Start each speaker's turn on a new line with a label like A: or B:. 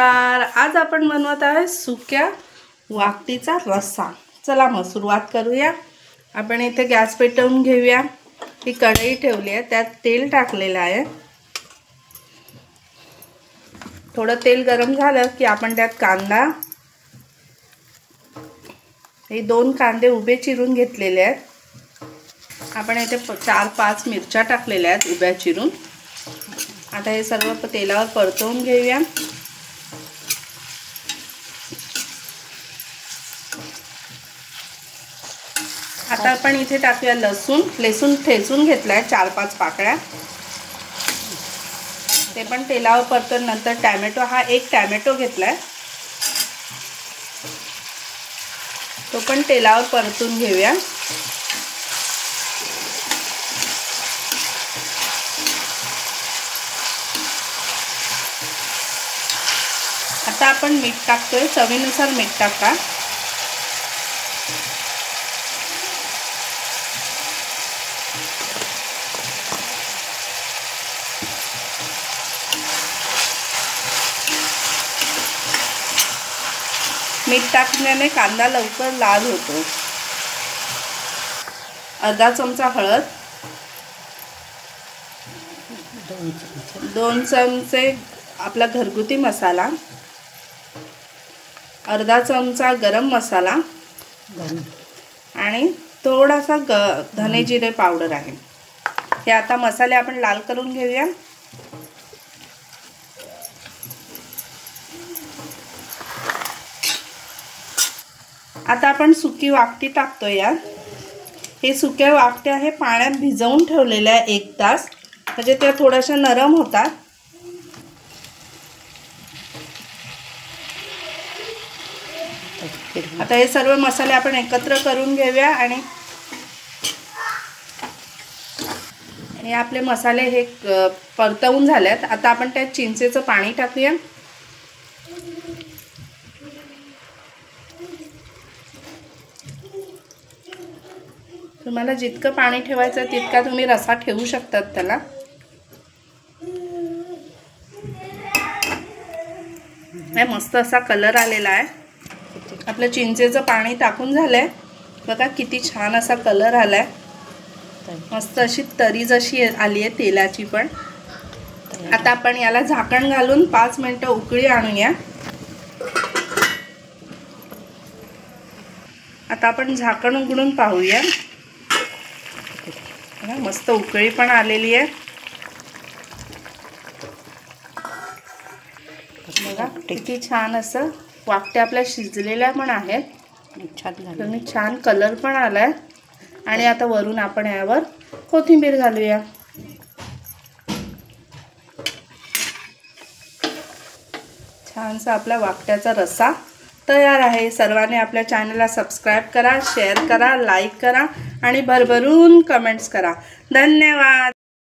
A: नमस्कार। आज आपण बनवत आहे सुक्या वाकटीचा रस्सा। चला मग सुरुवात करूया। आपण इथे गॅस पेटवून घेऊया। ही कढई ठेवली आहे, त्यात तेल टाकलेलं आहे। थोडं तेल गरम झालं की आपण त्यात कांदा, हे 2 कांदे उभे चिरून घेतलेले आहेत। आपण इथे 4-5 मिरच्या टाकलेल्या आहेत उभ्या चिरून। आता हे सर्व तेलावर परतवून घेऊया। आता आपण इथे टाकूया लसूण ठेचून घेतलाय 4-5 पाकळ्या, ते पण तेलावर परतून नंतर टोमॅटो, हा 1 टोमॅटो घेतलाय, तो पण तेलावर परतून घेऊया। आता आपण मीठ टाकतोय, चवीनुसार मीठ टाका। मीठ टाकल्याने कांदा लवकर लाल होतो। अर्धा चमचा हळद, 2 चमचे आपला घरगुती मसाला, अर्धा चमचा गरम मसाला आणि थोडासा धने जिरे पावडर आहे। हे आता मसाले आपण लाल करून घेऊया। आता आपण सुकी वाकटी टाकतोय यात। हे सुक्या वाकट्या आहे पाण्यात भिजवून ठेवलेल्या 1 तास, म्हणजे त्या थोड्याशा नरम होतात। आता हे सर्व मसाले आपण एकत्र करून घेऊया आणि आपले मसाले हे परतवून झालेत। आता आपण त्यात चिंचेचं पाणी टाकूया। तुम्हाला जितकं पाणी ठेवायचं तितका तुम्ही रस्सा ठेवू शकतात त्याला। हे मस्त असा कलर आलेला आहे। आपलं चिंचेचं पाणी टाकून झालंय, बघा किती छान असा कलर आलाय। मस्त अशी तरी जशी आली आहे तेलाची पण। आता आपण याला झाकण घालून 5 मिनिटं उकळी आणूया। आता आपण झाकण उघडून पाहूया, मस्त उकळी पण आलेली आहे। बघा किती छान असं वाकट्या आपल्या शिजलेल्या पण आहेत, छान कलर पण आलाय। आणि आता वरून आपण यावर कोथिंबीर घालूया। छानसा आपला वाकट्याचा रस्सा तयार आहे। सर्वांनी आपल्या चॅनलला सबस्क्राईब करा, शेअर करा, लाईक करा आणि भरभरून कमेंट्स करा। धन्यवाद।